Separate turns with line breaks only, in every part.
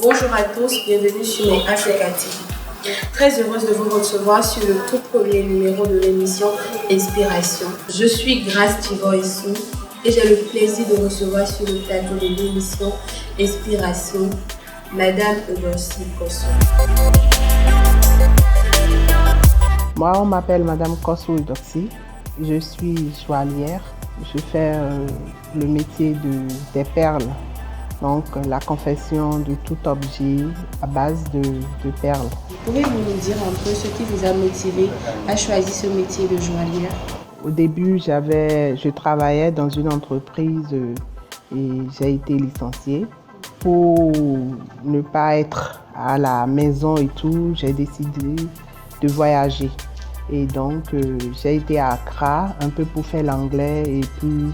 Bonjour à tous, bienvenue sur mes Africa TV. Très heureuse de vous recevoir sur le tout premier numéro de l'émission Inspiration. Je suis Grace Tivoissou et j'ai le plaisir de recevoir sur le plateau de l'émission Inspiration Madame Eudorcie Kossou.
Moi, on m'appelle Madame Kossou Eudorcie. Je suis joaillière. Je fais le métier des perles. Donc, la confection de tout objet à base de perles.
Pouvez-vous nous dire un peu ce qui vous a motivé à choisir ce métier de joaillière?
Au début, je travaillais dans une entreprise et j'ai été licenciée. Pour ne pas être à la maison et tout, j'ai décidé de voyager. Et donc, j'ai été à Accra un peu pour faire l'anglais et puis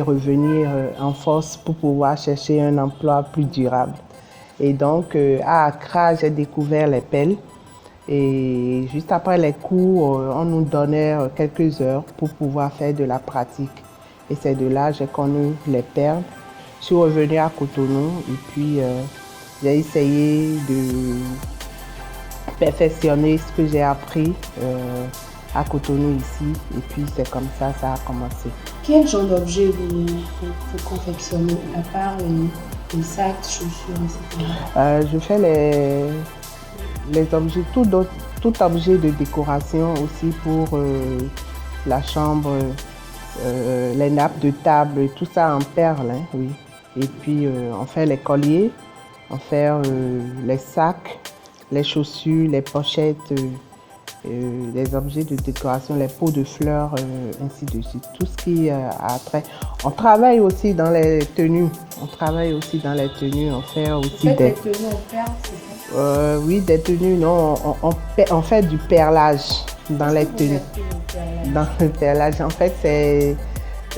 revenir en force pour pouvoir chercher un emploi plus durable. Et donc, à Accra, j'ai découvert les pelles. Et juste après les cours, on nous donnait quelques heures pour pouvoir faire de la pratique. Et c'est de là que j'ai connu les perles. Je suis revenue à Cotonou et puis j'ai essayé de perfectionner ce que j'ai appris à Cotonou ici. Et puis c'est comme ça a commencé.
Quel genre d'objet vous confectionnez à part les sacs, chaussures, etc.
Je fais les objets, tout objet de décoration aussi pour la chambre, les nappes de table, tout ça en perles, hein, oui. Et puis on fait les colliers, on fait les sacs, les chaussures, les pochettes, les objets de décoration, les pots de fleurs, ainsi de suite. Tout ce qui a trait. On travaille aussi dans les tenues. On fait aussi
des tenues en perles, c'est ça?
Oui, des tenues, non. On fait du perlage dans les tenues. Dans le perlage, en fait, c'est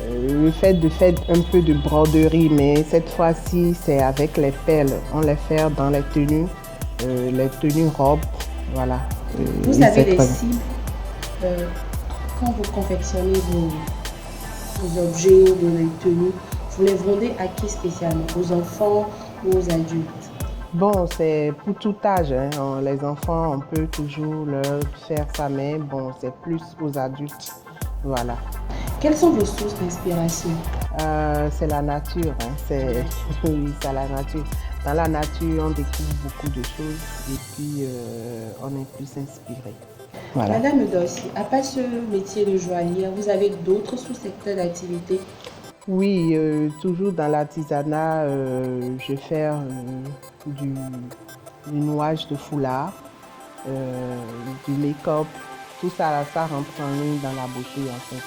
le fait de faire un peu de broderie, mais cette fois-ci, c'est avec les perles. On les fait dans les tenues robes, voilà.
Vous avez des cibles quand vous confectionnez vos objets ou les tenues, vous les vendez à qui spécialement? Aux enfants ou aux adultes?
Bon, c'est pour tout âge, hein. Les enfants, on peut toujours leur faire ça, mais bon, c'est plus aux adultes, voilà.
Quelles sont vos sources d'inspiration?
C'est la nature, hein. Oui, c'est la nature. Dans la nature, on découvre beaucoup de choses et puis on est plus inspiré. Voilà.
Madame Eudorcie, à part ce métier de joaillière, vous avez d'autres sous-secteurs d'activité?
Oui, toujours dans l'artisanat, je fais du nouage de foulard, du make-up. Tout ça, ça rentre en ligne dans la beauté en fait.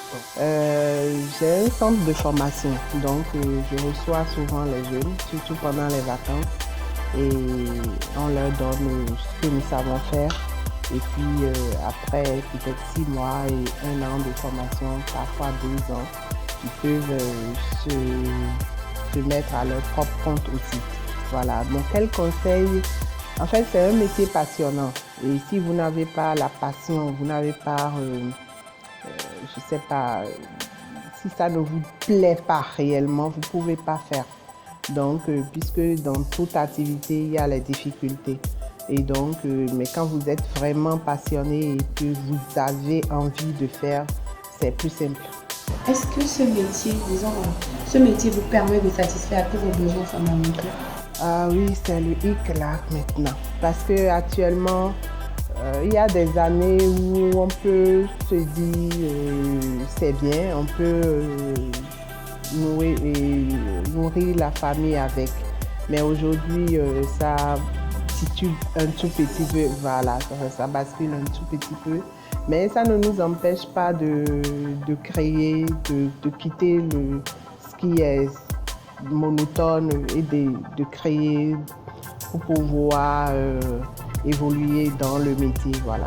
J'ai un centre de formation, donc je reçois souvent les jeunes, surtout pendant les vacances, et on leur donne ce que nous savons faire. Et puis après peut-être 6 mois et 1 an de formation, parfois 2 ans, ils peuvent se mettre à leur propre compte aussi. Voilà. Donc quel conseil? En fait, c'est un métier passionnant. Et si vous n'avez pas la passion, vous n'avez pas, je sais pas, si ça ne vous plaît pas réellement, vous ne pouvez pas faire. Donc, puisque dans toute activité, il y a les difficultés. Et donc, mais quand vous êtes vraiment passionné et que vous avez envie de faire, c'est plus simple.
Est-ce que ce métier vous permet de satisfaire tous vos besoins fondamentaux?
Ah oui, c'est le hic là maintenant. Parce que actuellement, il y a des années où on peut se dire c'est bien, on peut nourrir la famille avec. Mais aujourd'hui, ça titube un tout petit peu, voilà, ça bascule un tout petit peu. Mais ça ne nous empêche pas de créer, de quitter ce qui est monotone et de créer pour pouvoir évoluer dans le métier, voilà.